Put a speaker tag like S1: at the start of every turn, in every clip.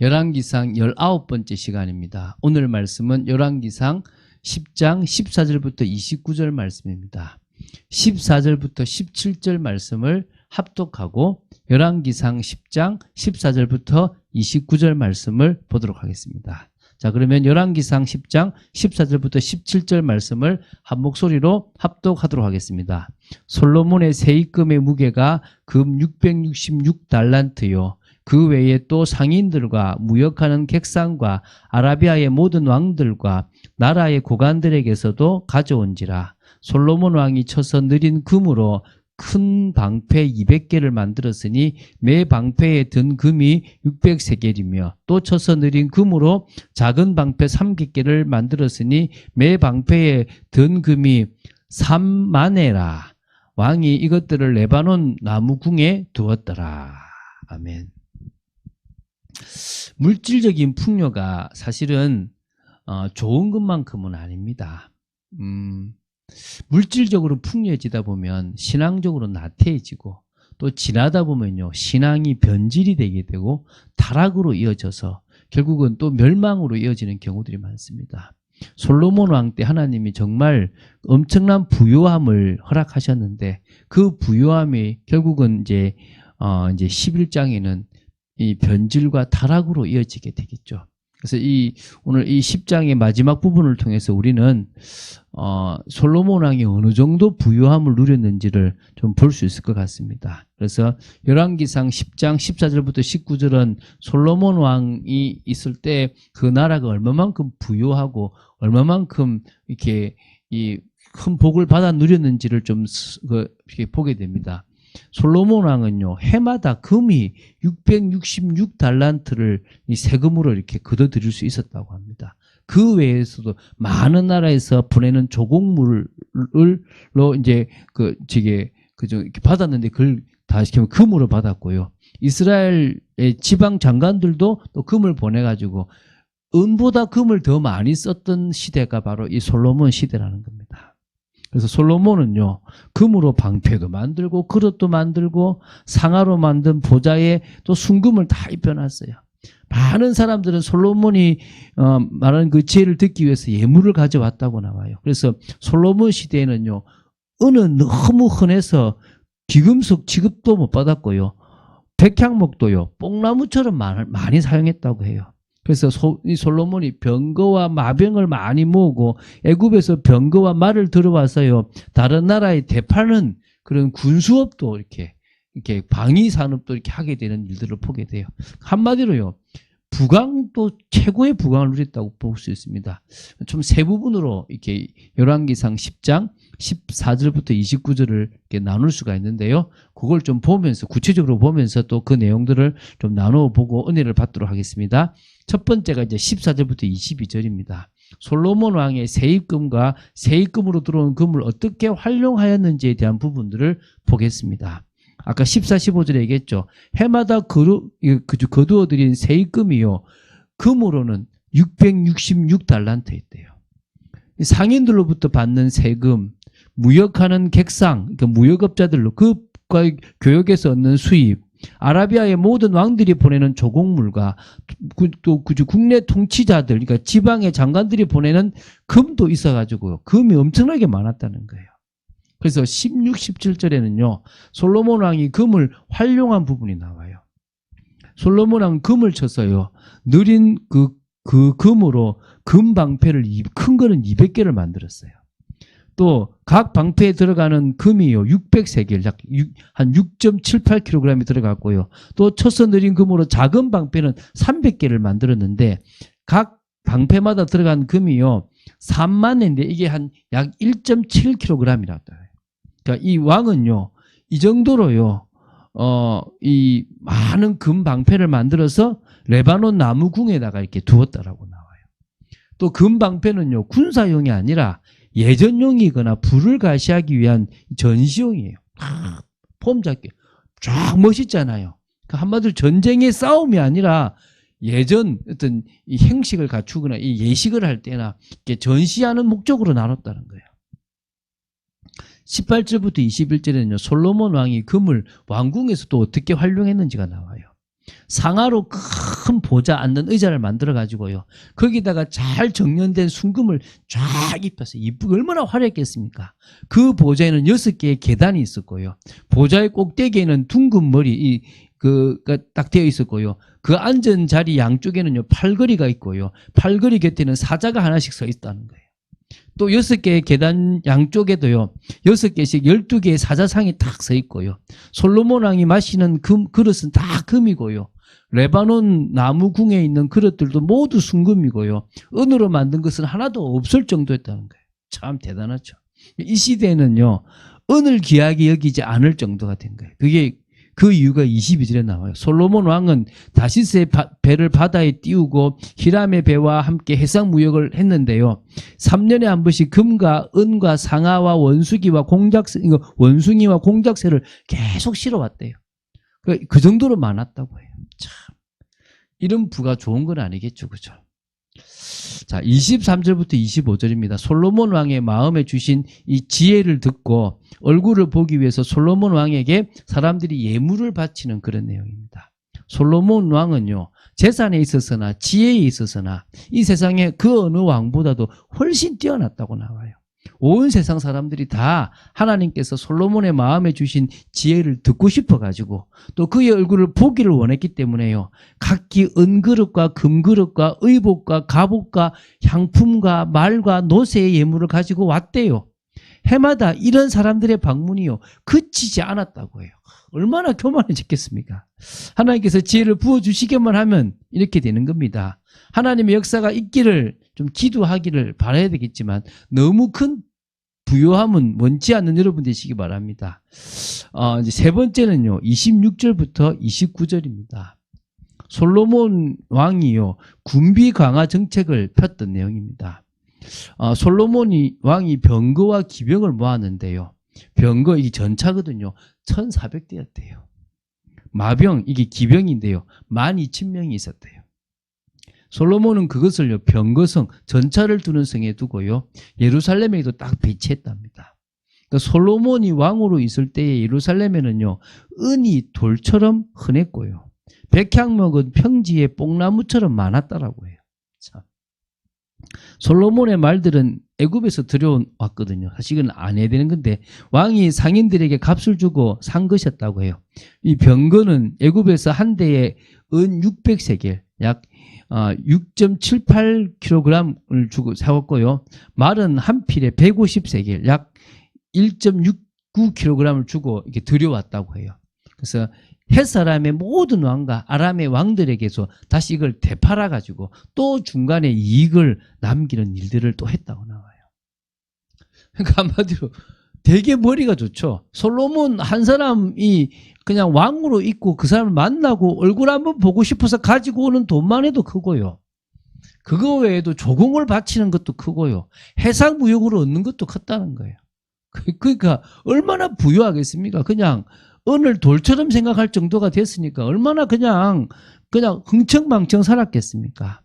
S1: 열왕기상 19번째 시간입니다. 오늘 말씀은 열왕기상 10장 14절부터 29절 말씀입니다. 14절부터 17절 말씀을 합독하고 열왕기상 10장 14절부터 29절 말씀을 보도록 하겠습니다. 자, 그러면 열왕기상 10장 14절부터 17절 말씀을 한 목소리로 합독하도록 하겠습니다. 솔로몬의 세입금의 무게가 금 666달란트요. 그 외에 또 상인들과 무역하는 객상과 아라비아의 모든 왕들과 나라의 고관들에게서도 가져온지라. 솔로몬 왕이 쳐서 느린 금으로 큰 방패 200개를 만들었으니 매 방패에 든 금이 600세겔이며 또 쳐서 느린 금으로 작은 방패 300개를 만들었으니 매 방패에 든 금이 3만에라. 왕이 이것들을 레바논 나무궁에 두었더라. 아멘. 물질적인 풍요가 사실은 좋은 것만큼은 아닙니다. 물질적으로 풍요해지다 보면 신앙적으로 나태해지고 또 지나다 보면요 신앙이 변질이 되게 되고 타락으로 이어져서 결국은 또 멸망으로 이어지는 경우들이 많습니다. 솔로몬 왕 때 하나님이 정말 엄청난 부요함을 허락하셨는데 그 부요함이 결국은 이제 11장에는 이 변질과 타락으로 이어지게 되겠죠. 그래서 오늘 이 10장의 마지막 부분을 통해서 우리는 솔로몬 왕이 어느 정도 부요함을 누렸는지를 좀 볼 수 있을 것 같습니다. 그래서 열왕기상 10장 14절부터 19절은 솔로몬 왕이 있을 때 그 나라가 얼마만큼 부요하고 얼마만큼 이렇게 이 큰 복을 받아 누렸는지를 좀 이렇게 보게 됩니다. 솔로몬 왕은요 해마다 금이 666달란트를 이 세금으로 이렇게 거둬들일 수 있었다고 합니다. 그 외에서도 많은 나라에서 보내는 조공물로 이제 이렇게 받았는데 그걸 다 시키면 금으로 받았고요. 이스라엘의 지방 장관들도 또 금을 보내가지고 은보다 금을 더 많이 썼던 시대가 바로 이 솔로몬 시대라는 겁니다. 그래서 솔로몬은요 금으로 방패도 만들고 그릇도 만들고 상아로 만든 보좌에 또 순금을 다 입혀놨어요. 많은 사람들은 솔로몬이 말하는 그 지혜를 듣기 위해서 예물을 가져왔다고 나와요. 그래서 솔로몬 시대에는요 은은 너무 흔해서 귀금속 취급도 못 받았고요. 백향목도요 뽕나무처럼 많이 사용했다고 해요. 그래서 이 솔로몬이 병거와 마병을 많이 모으고 애굽에서 병거와 말을 들어와서요 다른 나라에 대파는 그런 군수업도 이렇게 방위 산업도 이렇게 하게 되는 일들을 보게 돼요. 한마디로요 부강도 최고의 부강을 누렸다고 볼 수 있습니다. 좀 세 부분으로 이렇게 열왕기상 10장 14절부터 29절을 이렇게 나눌 수가 있는데요. 그걸 좀 보면서 구체적으로 보면서 또 그 내용들을 좀 나누어 보고 은혜를 받도록 하겠습니다. 첫 번째가 이제 14절부터 22절입니다. 솔로몬 왕의 세입금과 세입금으로 들어온 금을 어떻게 활용하였는지에 대한 부분들을 보겠습니다. 아까 14, 15절에 얘기했죠. 해마다 거두어들인 세입금이요. 금으로는 666달란트였대요. 상인들로부터 받는 세금, 무역하는 객상, 그러니까 무역업자들로 그과 교역에서 얻는 수입, 아라비아의 모든 왕들이 보내는 조공물과 또 국내 통치자들, 그러니까 지방의 장관들이 보내는 금도 있어가지고요. 금이 엄청나게 많았다는 거예요. 그래서 16, 17절에는요. 솔로몬 왕이 금을 활용한 부분이 나와요. 솔로몬 왕은 금을 쳐서요. 느린 그 금으로 금 방패를 큰 거는 200개를 만들었어요. 또 각 방패에 들어가는 금이요. 600세겔, 한 6.78kg이 들어갔고요. 또 쳐서 느린 금으로 작은 방패는 300개를 만들었는데 각 방패마다 들어간 금이요. 3만인데 이게 한 약 1.7kg이라고 해요. 그러니까 이 왕은요. 이 정도로요. 이 많은 금 방패를 만들어서 레바논 나무궁에다가 이렇게 두었다라고 나와요. 또 금 방패는요. 군사용이 아니라 예전용이거나 불을 가시하기 위한 전시용이에요. 폼 잡기 쫙 멋있잖아요. 한마디로 전쟁의 싸움이 아니라 예전 어떤 이 행식을 갖추거나 이 예식을 할 때나 이렇게 전시하는 목적으로 나눴다는 거예요. 18절부터 21절에는요. 솔로몬 왕이 금을 왕궁에서 또 어떻게 활용했는지가 나와요. 상하로 큰 보좌 앉는 의자를 만들어 가지고요. 거기다가 잘 정련된 순금을 쫙 입혀서 이쁘게 얼마나 화려했겠습니까? 그 보좌에는 6개의 계단이 있었고요. 보좌의 꼭대기에는 둥근 머리 딱 되어 있었고요. 그 앉은 자리 양쪽에는요, 팔걸이가 있고요. 팔걸이 곁에는 사자가 하나씩 서 있다는 거예요. 또 6개의 계단 양쪽에도요, 6개씩 12개의 사자상이 딱 서 있고요. 솔로몬 왕이 마시는 그릇은 다 금이고요. 레바논 나무 궁에 있는 그릇들도 모두 순금이고요. 은으로 만든 것은 하나도 없을 정도였다는 거예요. 참 대단하죠. 이 시대에는요, 은을 귀하게 여기지 않을 정도가 된 거예요. 그 이유가 22절에 나와요. 솔로몬 왕은 다시스의 배를 바다에 띄우고 히람의 배와 함께 해상 무역을 했는데요. 3년에 한 번씩 금과 은과 상아와 원숭이와 공작새를 계속 실어왔대요. 그 정도로 많았다고 해요. 참, 이런 부가 좋은 건 아니겠죠, 그죠? 자, 23절부터 25절입니다. 솔로몬 왕의 마음에 주신 이 지혜를 듣고 얼굴을 보기 위해서 솔로몬 왕에게 사람들이 예물을 바치는 그런 내용입니다. 솔로몬 왕은요, 재산에 있어서나 지혜에 있어서나 이 세상에 그 어느 왕보다도 훨씬 뛰어났다고 나와요. 온 세상 사람들이 다 하나님께서 솔로몬의 마음에 주신 지혜를 듣고 싶어가지고 또 그의 얼굴을 보기를 원했기 때문에요. 각기 은그릇과 금그릇과 의복과 갑옷과 향품과 말과 노새의 예물을 가지고 왔대요. 해마다 이런 사람들의 방문이요, 그치지 않았다고 해요. 얼마나 교만해졌겠습니까? 하나님께서 지혜를 부어주시기만 하면 이렇게 되는 겁니다. 하나님의 역사가 있기를 좀 기도하기를 바라야 되겠지만 너무 큰 부요함은 원치 않는 여러분 되시기 바랍니다. 이제 세 번째는요, 26절부터 29절입니다. 솔로몬 왕이요, 군비 강화 정책을 폈던 내용입니다. 솔로몬 왕이 병거와 기병을 모았는데요. 병거, 이게 전차거든요. 1400대였대요. 마병, 이게 기병인데요. 12,000명이 있었대요. 솔로몬은 그것을요, 병거성, 전차를 두는 성에 두고요, 예루살렘에도 딱 배치했답니다. 그러니까 솔로몬이 왕으로 있을 때의 예루살렘에는요, 은이 돌처럼 흔했고요, 백향목은 평지의 뽕나무처럼 많았다라고 해요. 참. 솔로몬의 말들은 애굽에서 들여왔거든요. 사실 이건 안 해야 되는 건데 왕이 상인들에게 값을 주고 산 것이었다고 해요. 이 병거는 애굽에서 한 대에 은 600세겔, 약 6.78kg을 주고 사왔고요. 말은 한 필에 150세겔, 약 1.69kg을 주고 이렇게 들여왔다고 해요. 그래서 헷사람의 모든 왕과 아람의 왕들에게서 다시 이걸 되팔아 가지고 또 중간에 이익을 남기는 일들을 또 했다고 나와요. 그러니까 한마디로 되게 머리가 좋죠. 솔로몬 한 사람이 그냥 왕으로 있고 그 사람을 만나고 얼굴 한번 보고 싶어서 가지고 오는 돈만 해도 크고요. 그거 외에도 조공을 바치는 것도 크고요. 해상무역으로 얻는 것도 컸다는 거예요. 그러니까 얼마나 부유하겠습니까? 그냥 은을 돌처럼 생각할 정도가 됐으니까 얼마나 그냥 흥청망청 살았겠습니까?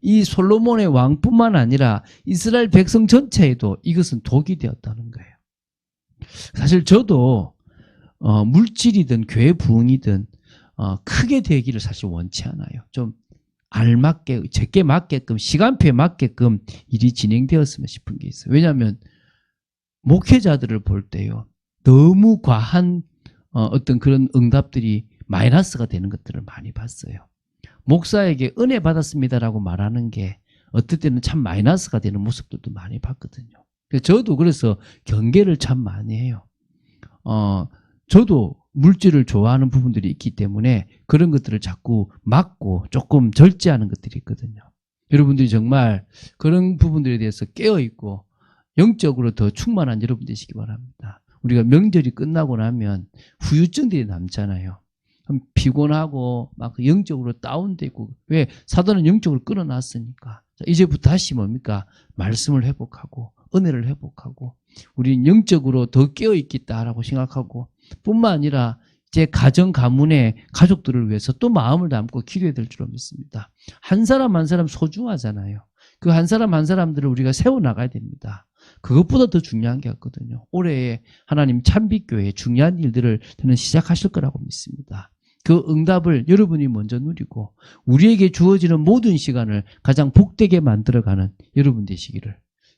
S1: 이 솔로몬의 왕뿐만 아니라 이스라엘 백성 전체에도 이것은 독이 되었다는 거예요. 사실 저도 물질이든 교회 부흥이든 크게 되기를 사실 원치 않아요. 좀 알맞게, 제게 맞게끔, 시간표에 맞게끔 일이 진행되었으면 싶은 게 있어요. 왜냐하면 목회자들을 볼 때요, 너무 과한 어떤 그런 응답들이 마이너스가 되는 것들을 많이 봤어요. 목사에게 은혜 받았습니다라고 말하는 게 어떨 때는 참 마이너스가 되는 모습들도 많이 봤거든요. 저도 그래서 경계를 참 많이 해요. 저도 물질을 좋아하는 부분들이 있기 때문에 그런 것들을 자꾸 막고 조금 절제하는 것들이 있거든요. 여러분들이 정말 그런 부분들에 대해서 깨어있고 영적으로 더 충만한 여러분 되시기 바랍니다. 우리가 명절이 끝나고 나면 후유증들이 남잖아요. 피곤하고 막 영적으로 다운되고, 왜? 사단은 영적으로 끌어놨으니까. 이제부터 다시 뭡니까? 말씀을 회복하고 은혜를 회복하고 우리는 영적으로 더 깨어있겠다라고 생각하고, 뿐만 아니라 제 가정 가문의 가족들을 위해서 또 마음을 담고 기도해야 될 줄 믿습니다. 한 사람 한 사람 소중하잖아요. 그 한 사람 한 사람들을 우리가 세워나가야 됩니다. 그것보다 더 중요한 게 없거든요. 올해에 하나님 참빛교회 중요한 일들을 저는 시작하실 거라고 믿습니다. 그 응답을 여러분이 먼저 누리고 우리에게 주어지는 모든 시간을 가장 복되게 만들어가는 여러분 되시기를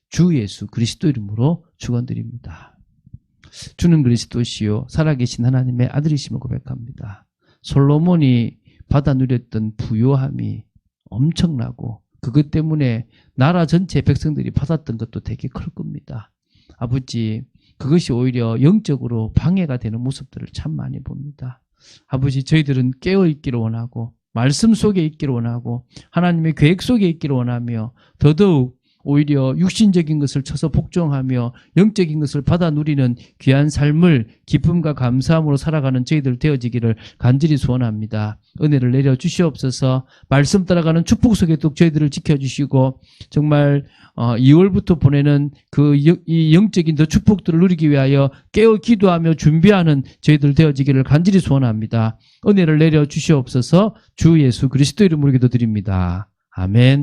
S1: 주 예수 그리스도 이름으로 축원드립니다. 주는 그리스도시요 살아계신 하나님의 아들이심을 고백합니다. 솔로몬이 받아 누렸던 부요함이 엄청나고 그것 때문에 나라 전체 백성들이 받았던 것도 되게 클 겁니다. 아버지, 그것이 오히려 영적으로 방해가 되는 모습들을 참 많이 봅니다. 아버지, 저희들은 깨어있기를 원하고 말씀 속에 있기를 원하고 하나님의 계획 속에 있기를 원하며 더더욱 오히려 육신적인 것을 쳐서 복종하며 영적인 것을 받아 누리는 귀한 삶을 기쁨과 감사함으로 살아가는 저희들 되어지기를 간절히 소원합니다. 은혜를 내려주시옵소서. 말씀 따라가는 축복 속에 또 저희들을 지켜주시고 정말 2월부터 보내는 이 영적인 더 축복들을 누리기 위하여 깨어 기도하며 준비하는 저희들 되어지기를 간절히 소원합니다. 은혜를 내려주시옵소서. 주 예수 그리스도 이름으로 기도드립니다. 아멘.